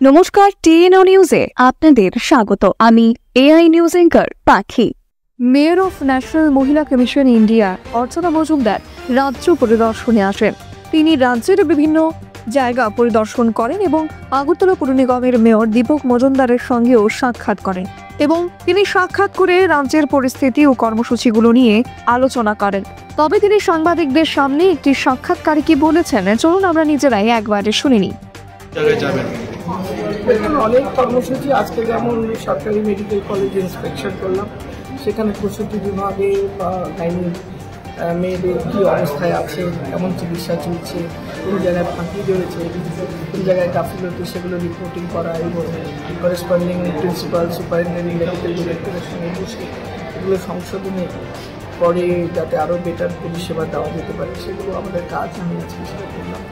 নমস্কার, টিএনও নিউজে আপনাদের স্বাগত। আমি এআই নিউজ অ্যাঙ্কার পাখি। মেয়র অফ ন্যাশনাল মহিলা কমিশন ইন্ডিয়া অর্চনা মজুমদার রাজ্য পরিদর্শনে আসেন। তিনি রাজ্যের বিভিন্ন জায়গা পরিদর্শন করেন এবং আগরতলা পুর নিগমের মেয়র দীপক মজুমদারের সঙ্গেও সাক্ষাৎ করেন এবং তিনি সাক্ষাৎ করে রাজ্যের পরিস্থিতি ও কর্মসূচিগুলো নিয়ে আলোচনা করেন। তবে তিনি সাংবাদিকদের সামনে একটি সাক্ষাৎকারে কি বলেছেন, চলুন আমরা নিজেরাই একবারে শুনে নিই। অনেক কর্মসূচি আজকে যেমন সরকারি মেডিকেল কলেজে ইন্সপেকশন করলাম, সেখানে প্রসূতি বিভাগে বা গাইনি মেয়েদের কী অবস্থায় আছে, কেমন চিকিৎসা চলছে, কোন জায়গায় ফাঁকি রয়েছে, কোন জায়গায় গাফিলতি, সেগুলো রিপোর্টিং করা এবং করেসপন্ডিং প্রিন্সিপাল সুপারিনটেন্ডেন্ট মেডিকেল ডিরেক্টরের সঙ্গে বসে এগুলো সংশোধনে পরে যাতে আরও বেটার পরিষেবা দেওয়া যেতে পারে সেগুলো আমাদের কাজ। আমি আজকে সেটা করলাম।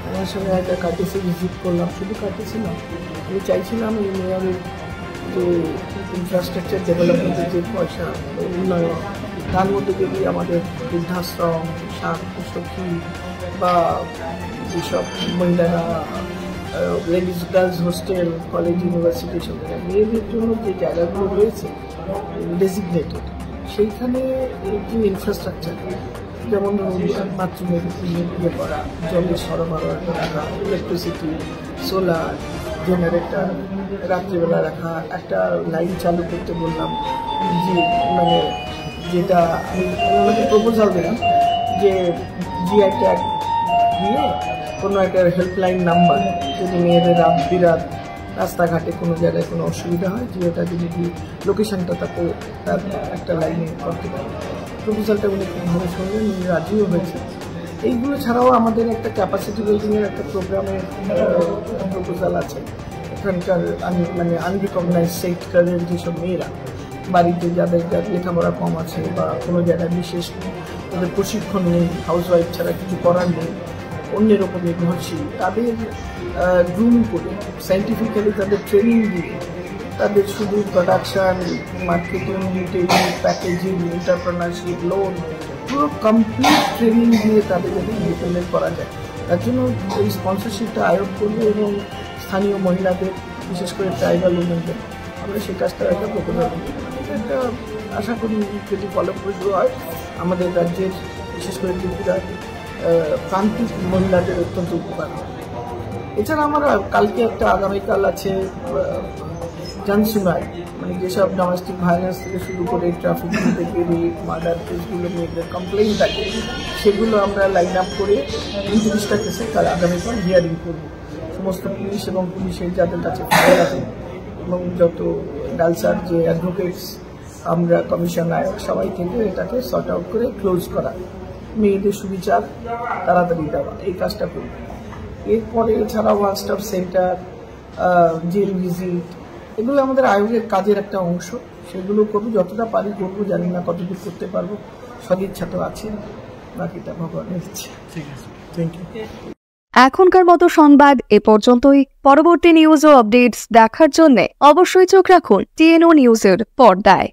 আমার সঙ্গে একটা কার্টিসি ভিজিট করলাম, শুধু কার্টিসি না, আমি চাইছিলাম এই মেয়রের যে ইনফ্রাস্ট্রাকচার ডেভেলপমেন্টের যে পয়সা উন্নয়ন, তার মধ্যে যদি আমাদের বৃদ্ধাশ্রম, সখী বা যেসব মহিলারা ladies girls hostel, college, university, সব মেয়েদের জন্য যে জায়গাগুলো রয়েছে ডেজিগনেটেড, সেইখানে যে ইনফ্রাস্ট্রাকচার, যেমন বাথরুমের ইয়ে করা, জলের সরবরাহ রাখা, ইলেকট্রিসিটি, সোলার, জেনারেটর রাত্রিবেলা রাখা, একটা লাইন চালু করতে বললাম, যে মানে যেটা আমি আমাকে প্রপোজাল দিলাম যে জিআই ট্যাগ দিয়ে কোনো একটা হেল্পলাইন নাম্বার, যদি মেয়েদের রাত বিরাত রাস্তাঘাটে কোনো জায়গায় কোনো অসুবিধা হয়, যে ওটা যদি লোকেশনটা তাকে তার একটা লাইনে করতে পারে। প্রপোজালটা উনি খুব ভালো শুনলেন, উনি রাজিও হয়েছে। এইগুলো ছাড়াও আমাদের একটা ক্যাপাসিটি বিল্ডিংয়ের একটা প্রোগ্রামের প্রপোজাল আছে। এখানকার মানে আনরিকগনাইজ সেক্টরের যেসব মেয়েরা বাড়িতে যাদের লেখাপড়া কম আছে বা কোনো জায়গায় বিশেষ তাদের প্রশিক্ষণ নেই, হাউসওয়াইফ ছাড়া কিছু করার নেই, অন্যের ওপর নির্ভরশীল, তাদের গ্রুম করে সাইন্টিফিক্যালি তাদের ট্রেনিং দিয়ে তাদের শুধু production, marketing, retailing, packaging, entrepreneurship, loan, পুরো কমপ্লিট ট্রেনিং দিয়ে তাদের যদি ইন্ডিপেন্ডেন্ট করা যায়, তার জন্য এই স্পন্সরশিপটা আয়োগ করবে এবং স্থানীয় মহিলাদের, বিশেষ করে ট্রাইবাল উমেনদের আমরা সেই কাজটার একটা প্রপোজাল দিই। একটা আশা করি যদি ফলপ্রসূ হয়, আমাদের রাজ্যের বিশেষ করে ত্রিপুরার প্রান্তিক মহিলাদের অত্যন্ত উপকার হয়। এছাড়া আমরা কালকে একটা আগামীকাল আছে জানসুনাই, মানে যেসব ডোমেস্টিক ভায়োলেন্স থেকে শুরু করে ট্রাফিকিং থেকে রেপ, মার্ডার কেসগুলো মেয়েদের কমপ্লেইন থাকে, সেগুলো আমরা লাইন আপ করে 29টা কেসে কাল আগামীকাল হিয়ারিং করব। সমস্ত পুলিশ এবং পুলিশের যাদের কাছে ফাইল আছে এবং যত ডালসার যে অ্যাডভোকেটস, আমরা কমিশন আয়োগ, সবাই থেকে এটাকে সর্ট আউট করে ক্লোজ করা, মেয়েদের সুবিচার তাড়াতাড়ি দেওয়া, এই কাজটা করব। এরপরে এছাড়া one stop centre, jail visit, এগুলো আমাদের আয়োগের কাজের একটা অংশ, সেগুলো করবো, যতটা পারি করবো, জানি না কতটুকু করতে পারবো, সদিচ্ছা তো আছে, বাকিটা ভগবানের ইচ্ছে। ঠিক আছে, থ্যাংক ইউ। এখনকার মতো সংবাদ এ পর্যন্তই। পরবর্তী নিউজ ও আপডেটস দেখার জন্য অবশ্যই চোখ রাখুন টিএনও নিউজের পর্দায়।